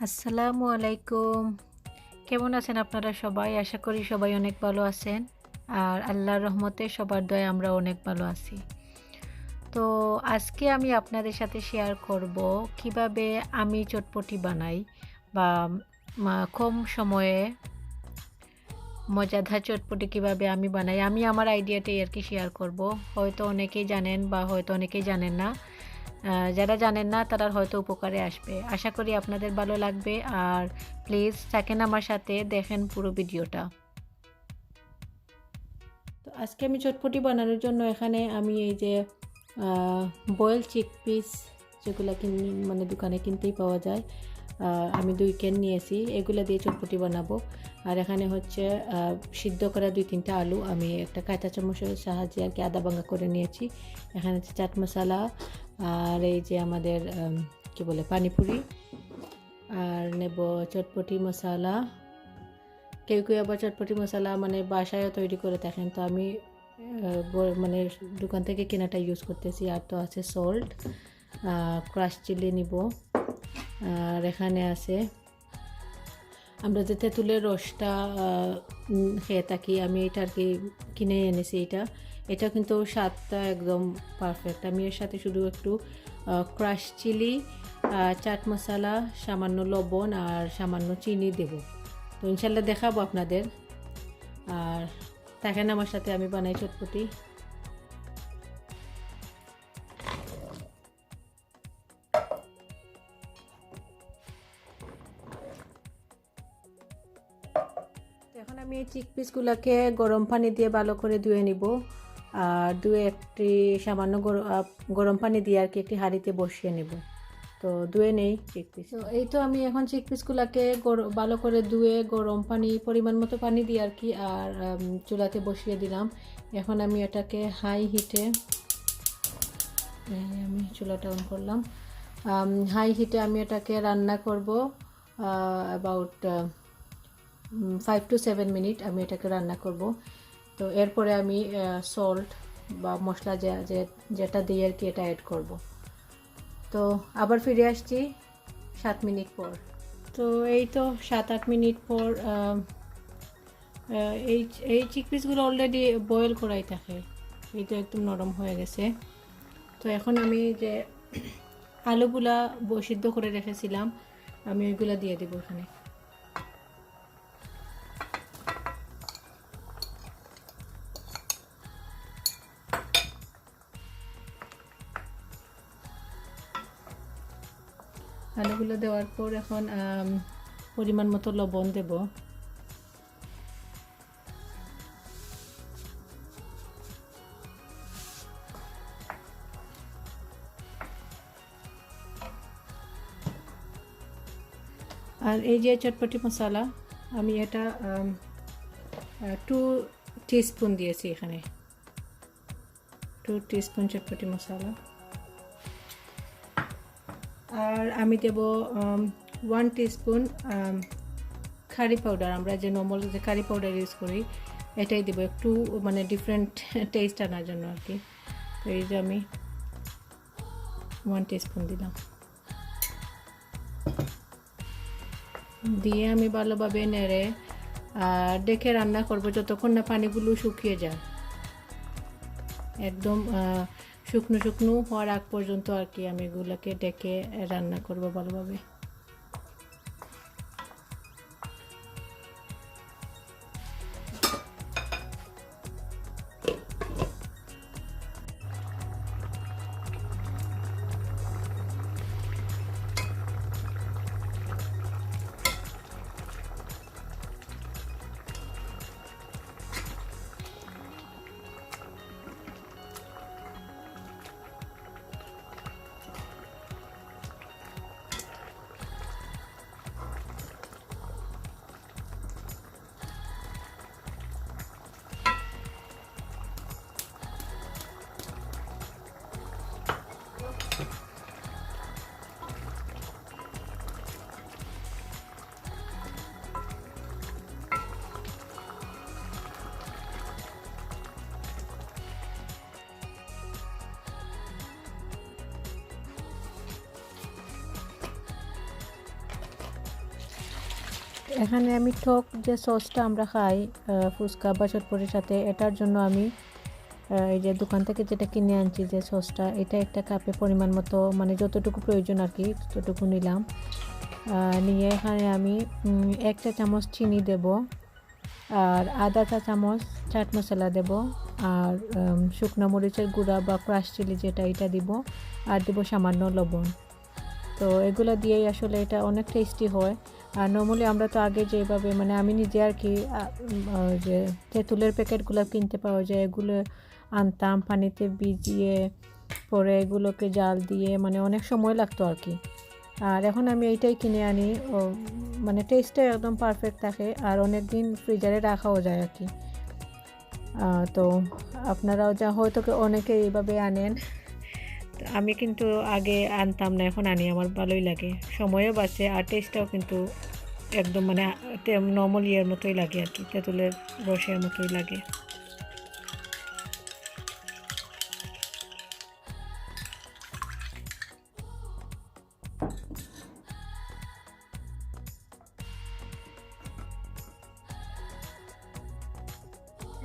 আসসালামু আলাইকুম। কেমন আছেন আপনারা সবাই? আশা করি সবাই অনেক ভালো আছেন। আর আল্লাহর রহমতে সবার দয়ায় আমরা অনেক ভালো আছি। তো আজকে আমি আপনাদের সাথে শেয়ার করব কিভাবে আমি চটপটি বানাই বা কম সময়ে মজাদার চটপটি কিভাবে আমি বানাই। আমি আমার আইডিয়াটাই আর কি শেয়ার করব। হয়তো অনেকেই জানেন বা হয়তো অনেকেই জানেন না। যারা জানেন না তারা হয়তো উপকারে আসবে। আশা করি আপনাদের ভালো লাগবে। আর প্লিজ থাকেন আমার সাথে, দেখেন পুরো ভিডিওটা। তো আজকে আমি চটপটি বানানোর জন্য এখানে আমি এই যে বয়েল চিকপিস যেগুলো মানে দোকানে কিনতেই পাওয়া যায়, আমি 2 ক্যান নিয়েছি। এগুলো দিয়ে চটপটি বানাবো। আর এখানে হচ্ছে সিদ্ধ করা 2-3টা আলু আমি একটা কাঁচা চামচের সাহায্যে আর কি আদা ভাঙা করে নিয়েছি। এখানে হচ্ছে চাট মশলা, আর এই যে আমাদের কি বলে পানিপুরি, আর নেব চটপটি মশলা। কেউ কেউ আবার চটপটি মশলা মানে বাসায়ও তৈরি করে থাকেন, তো আমি মানে দোকান থেকে কেনাটা ইউজ করতেছি। আর তো আছে সল্ট, ক্রাশ চিলি নিব। আর এখানে আছে আমরা যে তেঁতুলের রসটা খেয়ে থাকি, আমি এটা আর কি কিনে এনেছি। এটা কিন্তু স্বাদটা একদম পারফেক্ট। আমি এর সাথে শুধু একটু ক্রাশ চিলি, চাট মশলা, সামান্য লবণ আর সামান্য চিনি দেব। তো ইনশাল্লাহ দেখাবো আপনাদের। আর থাকেন আমার সাথে, আমি বানাই চটপটি। এখন আমি এই চিকপিসগুলোকে গরম পানি দিয়ে ভালো করে ধুয়ে নিব। আর একটি সামান্য গরম পানি দিয়ে আর কি একটি হাঁড়িতে বসিয়ে নেব। তো ধুয়ে নেই চিকপিস। তো এই তো আমি এখন চিকপিসগুলোকে ভালো করে ধুয়ে গরম পানি, পরিমাণ মতো পানি দিয়ে আর কি, আর চুলাতে বসিয়ে দিলাম। এখন আমি এটাকে হাই হিটে, আমি চুলাটা অন করলাম। হাই হিটে আমি এটাকে রান্না করব অ্যাবাউট 5 to 7 মিনিট আমি এটাকে রান্না করব। তো এরপরে আমি সল্ট বা মশলা যেটা দিয়ে আর কি এটা অ্যাড করব। তো আবার ফিরে আসছি 7 মিনিট পর। তো এই তো 7-8 মিনিট পর এই এই চিকপিসগুলো অলরেডি বয়েল করাই থাকে, এই তো একদম নরম হয়ে গেছে। তো এখন আমি যে আলুগুলা সিদ্ধ করে রেখেছিলাম আমি ওইগুলা দিয়ে দেবো এখানে। আলুগুলো দেওয়ার পর এখন পরিমাণ মতো লবণ দেব। আর এই যে চটপটি মশলা আমি এটা 2 টিস্পুন দিয়েছি এখানে, 2 টিস্পুন চটপটি মশলা। আর আমি দেব 1 টিস্পুন কারি পাউডার। আমরা যে নর্মাল যে কারি পাউডার ইউজ করি এটাই দেবো, একটু মানে ডিফারেন্ট টেস্ট আনার জন্য আর কি। তো এই যে আমি 1 টিস্পুন দিলাম, দিয়ে আমি ভালোভাবে নেড়ে ডেকে রান্না করব যতক্ষণ না পানিগুলো শুকিয়ে যায়। একদম শুকনো শুকনো হওয়ার আগ পর্যন্ত আর কি আমি এগুলোকে ডেকে রান্না করব ভালোভাবে। এখানে আমি টক যে সসটা আমরা খাই ফুচকা বা চটপটির সাথে, এটার জন্য আমি এই যে দোকান থেকে যেটা কিনে আনছি যে সসটা, এটা একটা কাপে পরিমাণ মতো মানে যতটুকু প্রয়োজন আর কি ততটুকু নিলাম। নিয়ে এখানে আমি 1 চা চামচ চিনি দেব, আর আধা চা চামচ চাট মশলা দেব, আর শুকনো মরিচের গুঁড়া বা ক্রাশ চিলি যেটা এটা দিব, আর দেব সামান্য লবণ। তো এগুলো দিয়েই আসলে এটা অনেক টেস্টি হয়। আর নর্মালি আমরা তো আগে যেভাবে মানে আমি নিজে আর কি যে তেঁতুলের প্যাকেটগুলো কিনতে পাওয়া যায়, এগুলো আনতাম পানিতে ভিজিয়ে, পরে এগুলোকে জাল দিয়ে মানে অনেক সময় লাগতো আর কি। আর এখন আমি এইটাই কিনে আনি, মানে টেস্টটা একদম পারফেক্ট থাকে আর অনেক দিন ফ্রিজারে রাখাও যায় আর কি। তো আপনারাও যা হয়তো অনেকে এইভাবে আনেন, আমি কিন্তু আগে আনতাম না, এখন আনি, আমার ভালোই লাগে, সময়ও বাঁচে আর টেস্টটাও কিন্তু একদম মানে নর্মাল ইয়ের মতোই লাগে আর কি, তেঁতুলের রসের মতোই লাগে।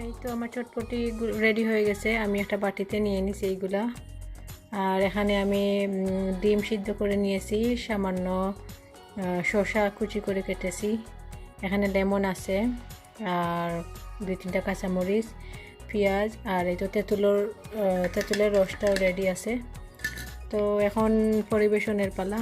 এই তো আমার চটপটি রেডি হয়ে গেছে, আমি একটা বাটিতে নিয়ে নিছি এইগুলা। আর এখানে আমি ডিম সিদ্ধ করে নিয়েছি, সামান্য শসা কুচি করে কেটেছি, এখানে লেমন আছে, আর 2-3টা কাঁচামরিচ, পেঁয়াজ, আর এই তো তেঁতুলের রসটাও রেডি আছে। তো এখন পরিবেশনের পালা।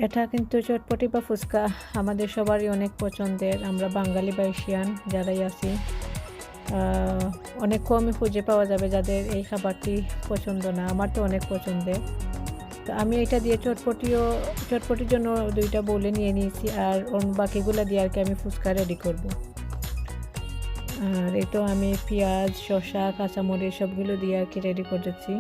এটা কিন্তু চটপটি বা ফুচকা আমাদের সবারই অনেক পছন্দের, আমরা বাঙালি বা এশিয়ান যারাই আছি অনেক কমই খুঁজে পাওয়া যাবে যাদের এই খাবারটি পছন্দ না। আমার তো অনেক পছন্দের। তো আমি এটা দিয়ে চটপটির জন্য 2টা বলে নিয়ে নিয়েছি, আর বাকিগুলো দিয়ে আর কি আমি ফুচকা রেডি করব। আর এই তো আমি পেঁয়াজ, শসা, কাঁচামরিচ সবগুলো দিয়ে আর কি রেডি করতেছি।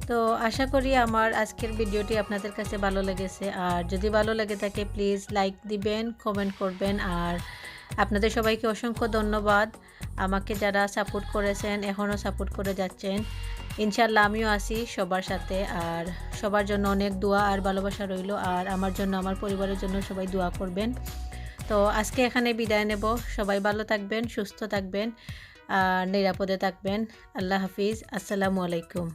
তো আশা করি আমার আজকের ভিডিওটি আপনাদের কাছে ভালো লেগেছে, আর যদি ভালো লেগে থাকে প্লিজ লাইক দিবেন, কমেন্ট করবেন। আর আপনাদের সবাইকে অসংখ্য ধন্যবাদ, আমাকে যারা সাপোর্ট করেছেন এখনও সাপোর্ট করে যাচ্ছেন। ইনশাল্লাহ আমিও আছি সবার সাথে, আর সবার জন্য অনেক দোয়া আর ভালোবাসা রইল, আর আমার জন্য আমার পরিবারের জন্য সবাই দোয়া করবেন। তো আজকে এখানে বিদায় নেব। সবাই ভালো থাকবেন, সুস্থ থাকবেন আর নিরাপদে থাকবেন। আল্লাহ হাফিজ, আসসালামু আলাইকুম।